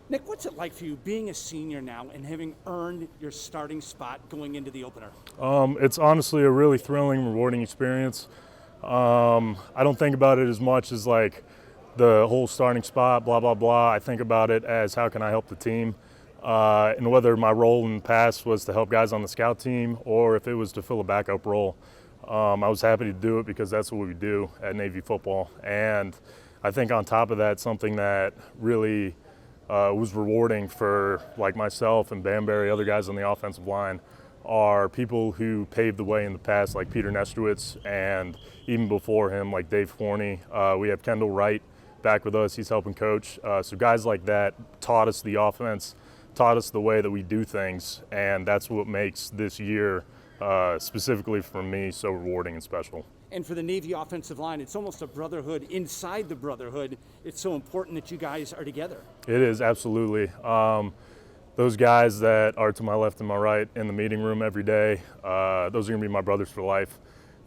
Nick, what's it like for you being a senior now and having earned your starting spot going into the opener? It's honestly a really thrilling, rewarding experience. I don't think about it as much as like the whole starting spot, blah, blah, blah. I think about it as how can I help the team? And whether my role in the past was to help guys on the scout team or if it was to fill a backup role, I was happy to do it because that's what we do at Navy football. And I think on top of that, something that really was rewarding for like myself and Bamberry, other guys on the offensive line, are people who paved the way in the past, like Peter Nestrowitz, and even before him, like Dave Forney. We have Kendall Wright back with us. He's helping coach. So guys like that taught us the offense, taught us the way that we do things, and that's what makes this year, specifically for me, so rewarding and special. And for the Navy offensive line, it's almost a brotherhood inside the brotherhood. It's so important that you guys are together. It is, absolutely. Those guys that are to my left and my right in the meeting room every day, those are going to be my brothers for life.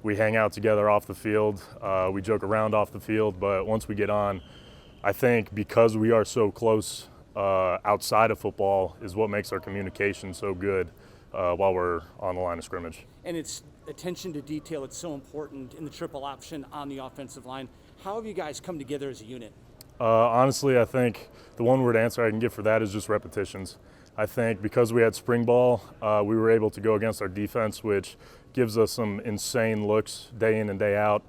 We hang out together off the field. We joke around off the field, but once we get on, I think because we are so close outside of football is what makes our communication so good while we're on the line of scrimmage. And it's attention to detail. It's so important in the triple option on the offensive line. How have you guys come together as a unit? Honestly, I think the one word answer I can give for that is just repetitions. I think because we had spring ball, we were able to go against our defense, which gives us some insane looks day in and day out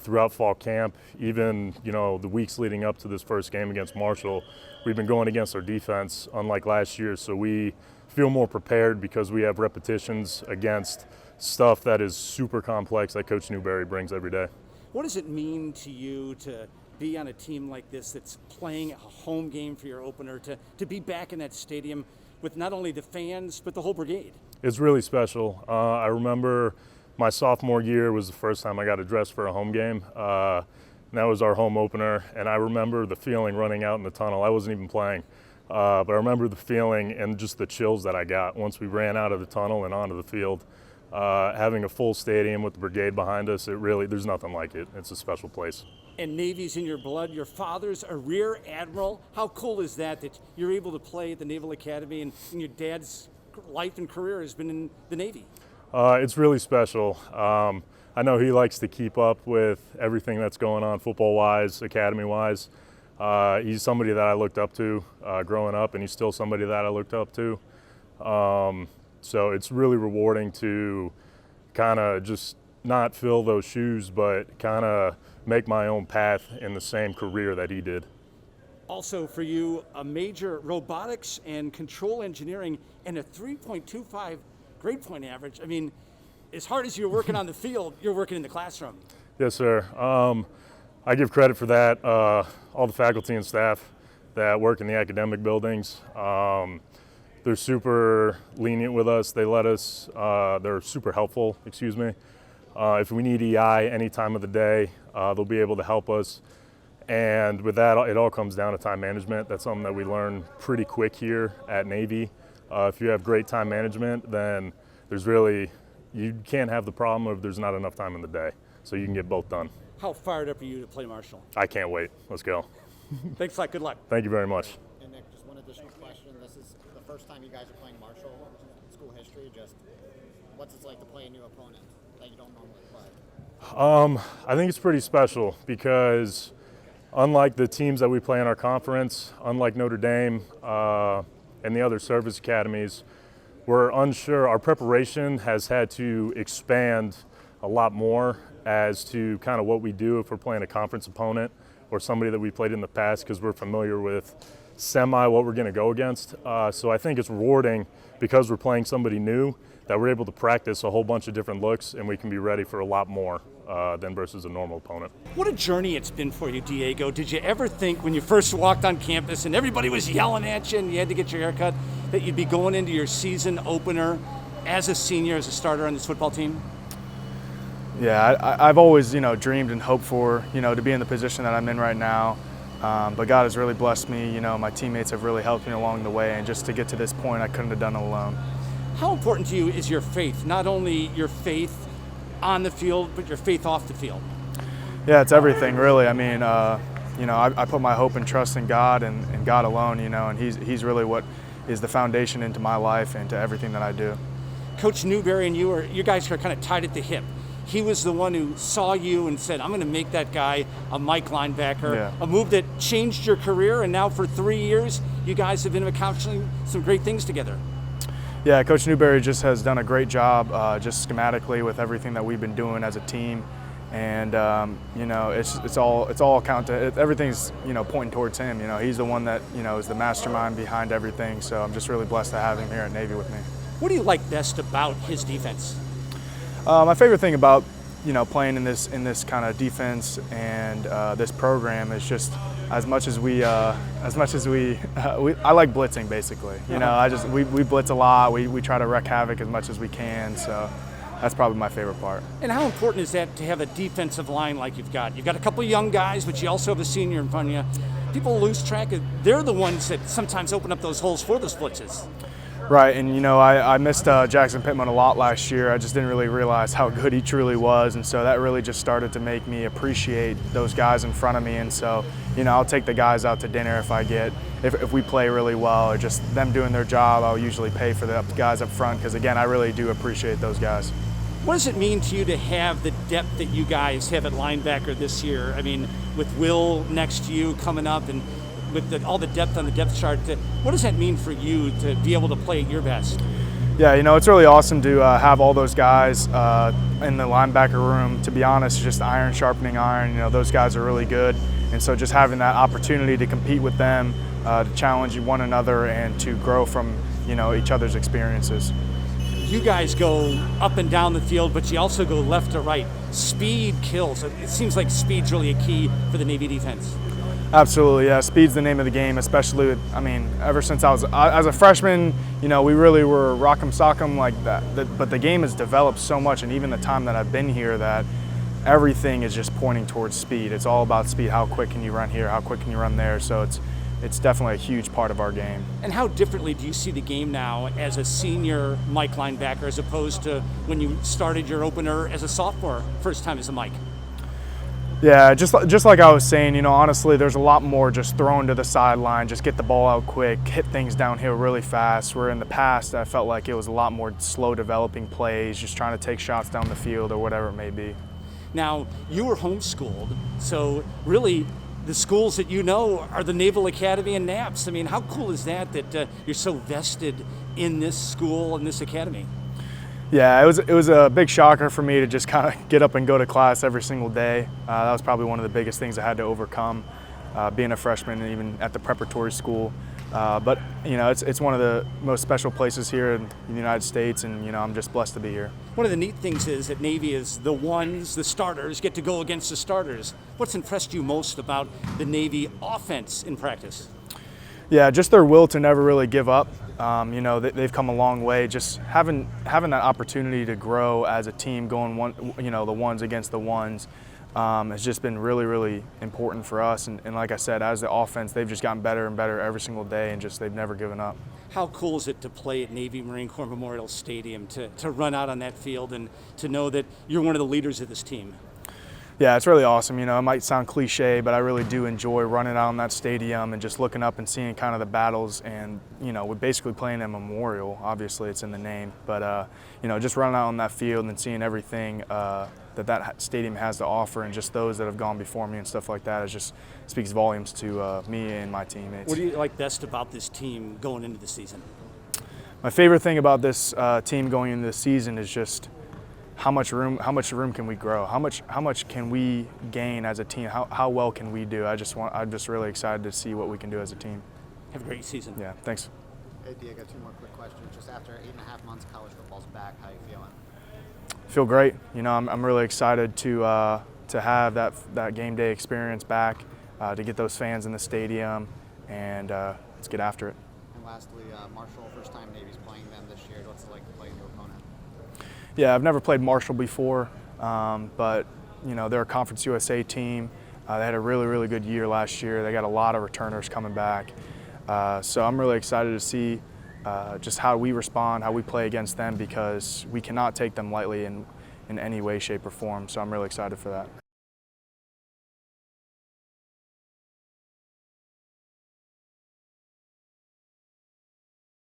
throughout fall camp. Even, the weeks leading up to this first game against Marshall, we've been going against our defense, unlike last year. So we feel more prepared because we have repetitions against stuff that is super complex that Coach Newberry brings every day. What does it mean to you to be on a team like this that's playing a home game for your opener, to be back in that stadium with not only the fans but the whole brigade? It's really special. I remember my sophomore year was the first time I got a dress for a home game. And that was our home opener, and I remember the feeling running out in the tunnel. I wasn't even playing, but I remember the feeling and just the chills that I got once we ran out of the tunnel and onto the field. Having a full stadium with the brigade behind us, there's nothing like it. It's a special place. And Navy's in your blood. Your father's a Rear Admiral. How cool is that you're able to play at the Naval Academy and your dad's life and career has been in the Navy? It's really special. I know he likes to keep up with everything that's going on football-wise, academy-wise. He's somebody that I looked up to growing up, and he's still somebody that I looked up to. So it's really rewarding to kind of just not fill those shoes, but kind of make my own path in the same career that he did. Also for you, a major robotics and control engineering and a 3.25 grade point average. I mean, as hard as you're working on the field, you're working in the classroom. Yes, sir. I give credit for that. All the faculty and staff that work in the academic buildings, they're super lenient with us. They're super helpful, if we need EI any time of the day, they'll be able to help us. And with that, it all comes down to time management. That's something that we learn pretty quick here at Navy. If you have great time management, then you can't have the problem of there's not enough time in the day. So you can get both done. How fired up are you to play Marshall? I can't wait. Let's go. Thanks a lot. Good luck. Thank you very much. And Nick, just one additional question. This is the first time you guys are playing Marshall in school history. Just what's it like to play a new opponent that you don't normally play? I think it's pretty special because unlike the teams that we play in our conference, unlike Notre Dame and the other service academies, we're unsure. Our preparation has had to expand a lot more as to kind of what we do if we're playing a conference opponent or somebody that we played in the past, because we're familiar with what we're going to go against. So I think it's rewarding because we're playing somebody new that we're able to practice a whole bunch of different looks and we can be ready for a lot more than versus a normal opponent. What a journey it's been for you, Diego. Did you ever think when you first walked on campus and everybody was yelling at you and you had to get your hair cut that you'd be going into your season opener as a senior, as a starter on this football team? Yeah, I've always, dreamed and hoped for, to be in the position that I'm in right now. But God has really blessed me. My teammates have really helped me along the way, and just to get to this point, I couldn't have done it alone. How important to you is your faith? Not only your faith on the field, but your faith off the field? Yeah, it's everything, really. I mean, I put my hope and trust in God and God alone, and He's really what is the foundation into my life and to everything that I do. Coach Newberry and you guys are kind of tied at the hip. He was the one who saw you and said, I'm going to make that guy a Mike linebacker, Yeah. a move that changed your career, and now for 3 years, you guys have been accomplishing some great things together. Yeah, Coach Newberry just has done a great job just schematically with everything that we've been doing as a team. And it's all everything's pointing towards him. He's the one that is the mastermind behind everything. So I'm just really blessed to have him here at Navy with me. What do you like best about his defense? My favorite thing about playing in this kind of defense and this program is just I like blitzing basically. We blitz a lot. We try to wreak havoc as much as we can. So that's probably my favorite part. And how important is that to have a defensive line like you've got? You've got a couple of young guys, but you also have a senior in front of you. People lose track of, they're the ones that sometimes open up those holes for those blitzes. Right, and I missed Jackson Pittman a lot last year. I just didn't really realize how good he truly was, and so that really just started to make me appreciate those guys in front of me. And so, I'll take the guys out to dinner if we play really well, or just them doing their job. I'll usually pay for the guys up front because, again, I really do appreciate those guys. What does it mean to you to have the depth that you guys have at linebacker this year? I mean, with Will next to you coming up and with all the depth on the depth chart, what does that mean for you to be able to play at your best? Yeah, it's really awesome to have all those guys in the linebacker room. To be honest, just iron sharpening iron. Those guys are really good. And so just having that opportunity to compete with them, to challenge one another and to grow from, each other's experiences. You guys go up and down the field, but you also go left to right. Speed kills. It seems like speed's really a key for the Navy defense. Absolutely, yeah. Speed's the name of the game, especially, ever since I was as a freshman, we really were rock'em sock'em like that. But the game has developed so much, and even the time that I've been here, that everything is just pointing towards speed. It's all about speed. How quick can you run here? How quick can you run there? So it's definitely a huge part of our game. And how differently do you see the game now as a senior Mike linebacker as opposed to when you started your opener as a sophomore, first time as a Mike? Yeah, just like I was saying, honestly, there's a lot more just thrown to the sideline, just get the ball out quick, hit things downhill really fast, where in the past I felt like it was a lot more slow developing plays, just trying to take shots down the field or whatever it may be. Now, you were homeschooled, so really the schools that are the Naval Academy and NAPS. I mean, how cool is that you're so vested in this school and this academy? Yeah, it was a big shocker for me to just kind of get up and go to class every single day. That was probably one of the biggest things I had to overcome, being a freshman and even at the preparatory school. But it's one of the most special places here in the United States, and I'm just blessed to be here. One of the neat things is at Navy is the starters get to go against the starters. What's impressed you most about the Navy offense in practice? Yeah, just their will to never really give up. They've come a long way. Just having that opportunity to grow as a team, going the ones against the ones, has just been really, really important for us. And like I said, as the offense, they've just gotten better and better every single day, and they've never given up. How cool is it to play at Navy Marine Corps Memorial Stadium, to run out on that field and to know that you're one of the leaders of this team? Yeah, it's really awesome. It might sound cliche, but I really do enjoy running out in that stadium and just looking up and seeing kind of the battles. And we're basically playing a memorial. Obviously, it's in the name, but just running out on that field and seeing everything that stadium has to offer, and just those that have gone before me and stuff like that, it just speaks volumes to me and my teammates. What do you like best about this team going into the season? My favorite thing about this team going into the season is just how much room can we grow? How much can we gain as a team? How well can we do? I'm just really excited to see what we can do as a team. Have a great season. Yeah, thanks. Hey, Diego, 2 more quick questions. Just after 8.5 months, college football's back. How are you feeling? Feel great. I'm really excited to have that game day experience back, to get those fans in the stadium, and let's get after it. And lastly, Marshall, first time Navy's playing them this year. What's it like to play a new opponent? Yeah, I've never played Marshall before, but they're a Conference USA team. They had a really, really good year last year. They got a lot of returners coming back. So I'm really excited to see just how we respond, how we play against them, because we cannot take them lightly in any way, shape, or form. So I'm really excited for that.